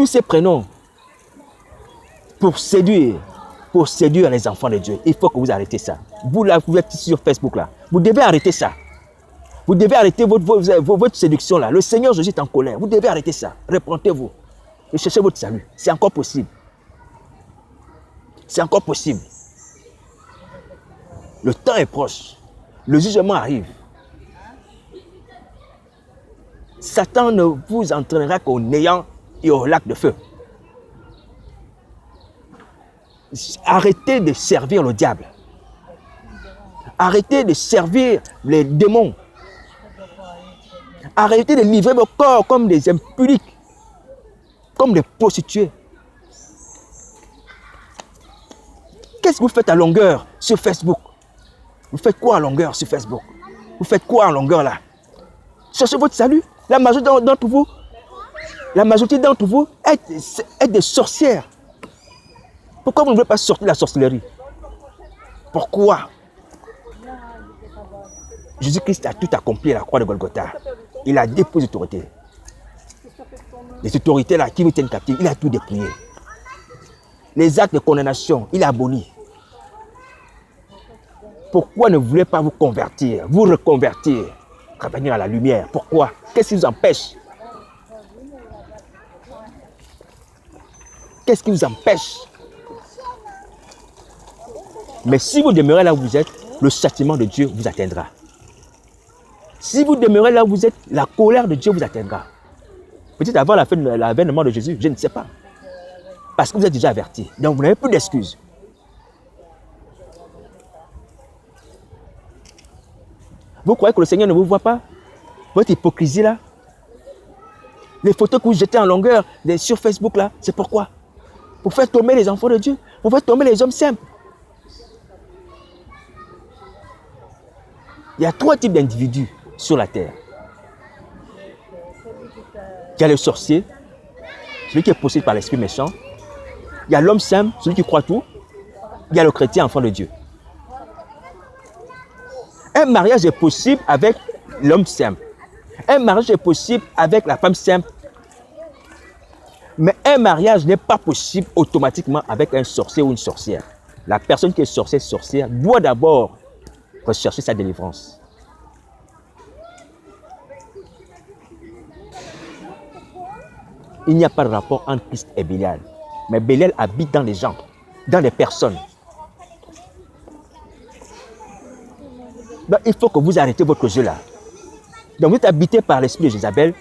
tous ces prénoms pour séduire les enfants de Dieu. Il faut que vous arrêtez ça. Vous là, vous êtes sur Facebook là. Vous devez arrêter ça. Vous devez arrêter votre séduction là. Le Seigneur Jésus est en colère. Vous devez arrêter ça. Repentez-vous. Et cherchez votre salut. C'est encore possible. C'est encore possible. Le temps est proche. Le jugement arrive. Satan ne vous entraînera qu'au néant et au lac de feu. Arrêtez de servir le diable. Arrêtez de servir les démons. Arrêtez de livrer vos corps comme des impudiques, comme des prostituées. Qu'est-ce que vous faites à longueur sur Facebook? Vous faites quoi à longueur sur Facebook? Vous faites quoi en longueur là? Cherchez votre salut. La majorité d'entre vous est des sorcières. Pourquoi vous ne voulez pas sortir de la sorcellerie? Pourquoi? Jésus-Christ a tout accompli à la croix de Golgotha. Il a déposé l'autorité. Les autorités là qui vous tiennent captifs, il a tout dépouillé. Les actes de condamnation, il a aboli. Pourquoi ne voulez pas vous convertir, vous reconvertir, revenir à la lumière? Pourquoi? Qu'est-ce qui vous empêche? Qu'est-ce qui vous empêche? Mais si vous demeurez là où vous êtes, le châtiment de Dieu vous atteindra. Si vous demeurez là où vous êtes, la colère de Dieu vous atteindra. Peut-être avant l'avènement de Jésus, je ne sais pas. Parce que vous êtes déjà avertis. Donc vous n'avez plus d'excuses. Vous croyez que le Seigneur ne vous voit pas? Votre hypocrisie là? Les photos que vous jetez en longueur sur Facebook là, c'est pourquoi? Pour faire tomber les enfants de Dieu. Pour faire tomber les hommes simples. Il y a 3 types d'individus sur la terre. Il y a le sorcier, celui qui est possédé par l'esprit méchant. Il y a l'homme simple, celui qui croit tout. Il y a le chrétien, enfant de Dieu. Un mariage est possible avec l'homme simple. Un mariage est possible avec la femme simple. Mais un mariage n'est pas possible automatiquement avec un sorcier ou une sorcière. La personne qui est sorcière doit d'abord rechercher sa délivrance. Il n'y a pas de rapport entre Christ et Bélial. Mais Bélial habite dans les gens, dans les personnes. Donc, il faut que vous arrêtez votre jeu là. Donc vous êtes habité par l'esprit de Jézabel.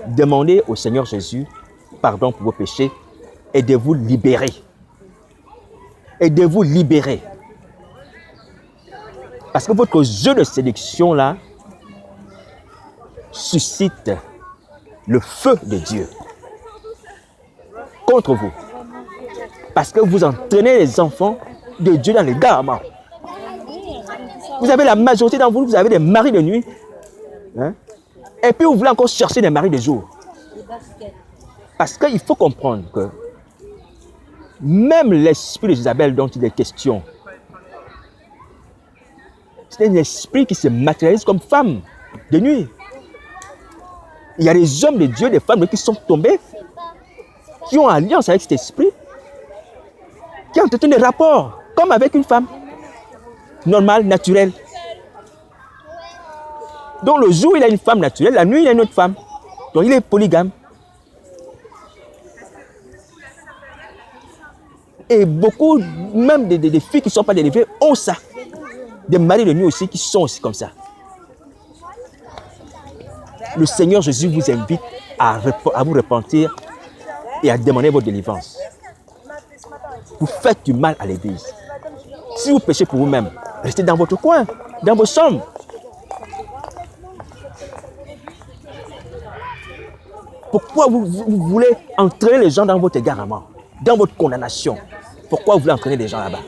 Demandez au Seigneur Jésus pardon pour vos péchés et de vous libérer. Et de vous libérer. Parce que votre jeu de séduction là suscite le feu de Dieu contre vous. Parce que vous entraînez les enfants de Dieu dans les garments. Vous avez la majorité d'entre vous, vous avez des maris de nuit. Hein? Et puis vous voulez encore chercher des maris de jour. Parce qu'il faut comprendre que même l'esprit de Jézabel dont il est question, c'est un esprit qui se matérialise comme femme de nuit. Il y a des hommes de Dieu, des femmes qui sont tombés, qui ont alliance avec cet esprit, qui entretiennent des rapports, comme avec une femme, normale, naturelle. Donc le jour, il a une femme naturelle, la nuit, il a une autre femme. Donc il est polygame. Et beaucoup, même des filles qui ne sont pas délivrées, ont ça. Des maris de nuit aussi qui sont aussi comme ça. Le Seigneur Jésus vous invite à vous repentir et à demander votre délivrance. Vous faites du mal à l'église. Si vous péchez pour vous-même, restez dans votre coin, dans vos chambres. Pourquoi vous voulez entraîner les gens dans votre égarement, dans votre condamnation? Pourquoi vous voulez entraîner les gens là-bas?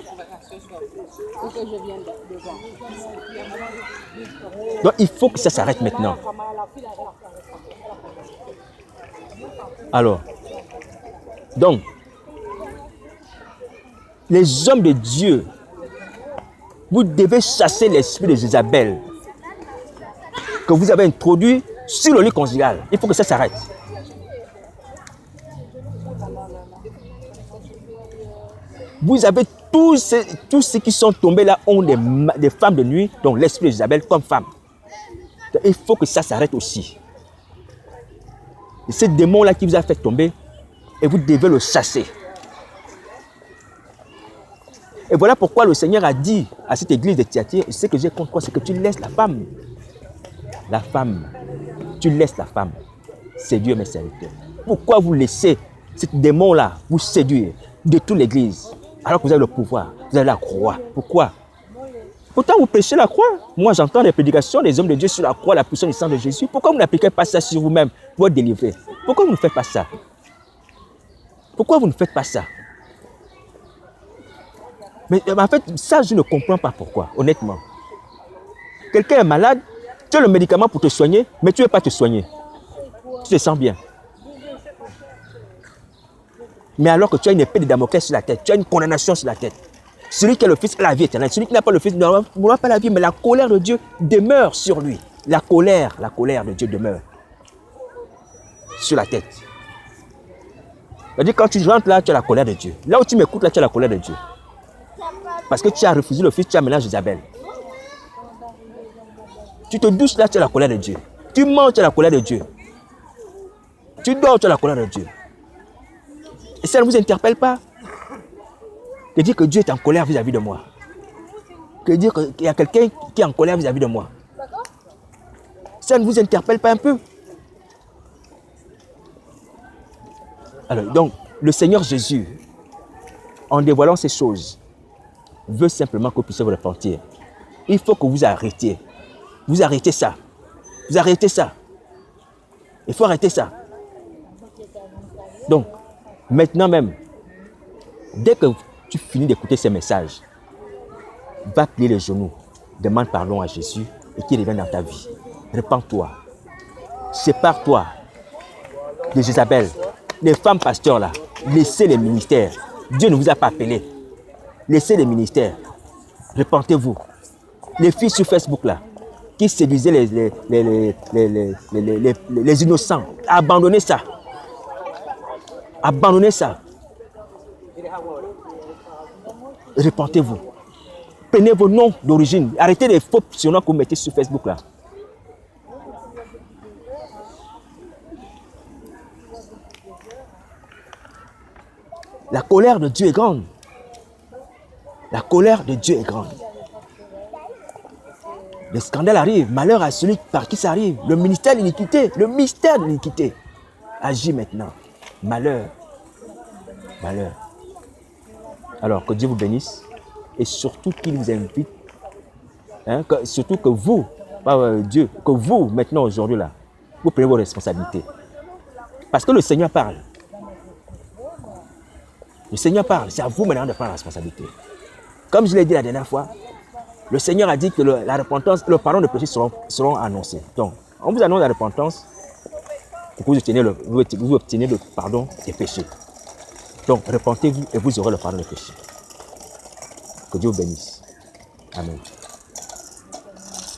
Donc il faut que ça s'arrête maintenant. Alors, donc, les hommes de Dieu, vous devez chasser l'esprit de Jézabel que vous avez introduit sur le lit conjugal. Il faut que ça s'arrête. Vous avez tous ceux qui sont tombés là ont des femmes de nuit, donc l'esprit d'Isabelle comme femme. Donc, il faut que ça s'arrête aussi. Et ce démon-là qui vous a fait tomber, et vous devez le chasser. Et voilà pourquoi le Seigneur a dit à cette église de Thyatire, ce que j'ai contre toi, c'est que tu laisses la femme. La femme. Tu laisses la femme séduire mes serviteurs. Pourquoi vous laissez ce démon-là vous séduire de toute l'église, alors que vous avez le pouvoir, vous avez la croix? Pourquoi? Pourtant, vous prêchez la croix. Moi, j'entends les prédications des hommes de Dieu sur la croix, la puissance du sang de Jésus. Pourquoi vous n'appliquez pas ça sur vous-même pour être délivré? Pourquoi vous ne faites pas ça? Pourquoi vous ne faites pas ça? Mais en fait, ça, je ne comprends pas pourquoi, honnêtement. Quelqu'un est malade, tu as le médicament pour te soigner, mais tu ne veux pas te soigner. Tu te sens bien. Mais alors que tu as une épée de Damoclès sur la tête, tu as une condamnation sur la tête. Celui qui a le Fils a la vie éternelle. Celui qui n'a pas le Fils n'aura pas la vie, mais la colère de Dieu demeure sur lui. La colère de Dieu demeure sur la tête. C'est-à-dire quand tu rentres là, tu as la colère de Dieu. Là où tu m'écoutes, là, tu as la colère de Dieu. Parce que tu as refusé le Fils, tu as mélange d'Isabelle. Tu te douches là, tu as la colère de Dieu. Tu manges, tu as la colère de Dieu. Tu dors, tu as la colère de Dieu. Et ça ne vous interpelle pas de dire que Dieu est en colère vis-à-vis de moi. De dire qu'il y a quelqu'un qui est en colère vis-à-vis de moi. Ça ne vous interpelle pas un peu? Alors, donc, le Seigneur Jésus, en dévoilant ces choses, veut simplement que vous puissiez vous repentir. Il faut que vous arrêtiez. Vous arrêtez ça. Vous arrêtez ça. Il faut arrêter ça. Donc, maintenant même, dès que tu finis d'écouter ces messages, va plier les genoux, demande pardon à Jésus et qu'il revienne dans ta vie. Repends-toi. Sépare-toi de Jézabel. Les femmes pasteurs là, laissez les ministères. Dieu ne vous a pas appelé. Laissez les ministères. Repentez-vous. Les filles sur Facebook là, qui séduisaient les innocents, abandonnez ça. Abandonnez ça. Repentez-vous. Prenez vos noms d'origine. Arrêtez les faux surnoms que vous mettez sur Facebook là. La colère de Dieu est grande. La colère de Dieu est grande. Le scandale arrive, malheur à celui par qui ça arrive. Le ministère de l'iniquité, le mystère de l'iniquité agit maintenant. Malheur, malheur. Alors que Dieu vous bénisse et surtout qu'il vous invite, surtout que vous, Dieu, que vous maintenant aujourd'hui là, vous prenez vos responsabilités. Parce que le Seigneur parle. Le Seigneur parle, c'est à vous maintenant de prendre la responsabilité. Comme je l'ai dit la dernière fois, le Seigneur a dit que la repentance, le pardon de péché seront annoncés. Donc, on vous annonce la repentance pour que vous obteniez le pardon des péchés. Donc, repentez-vous et vous aurez le pardon des péchés. Que Dieu vous bénisse. Amen.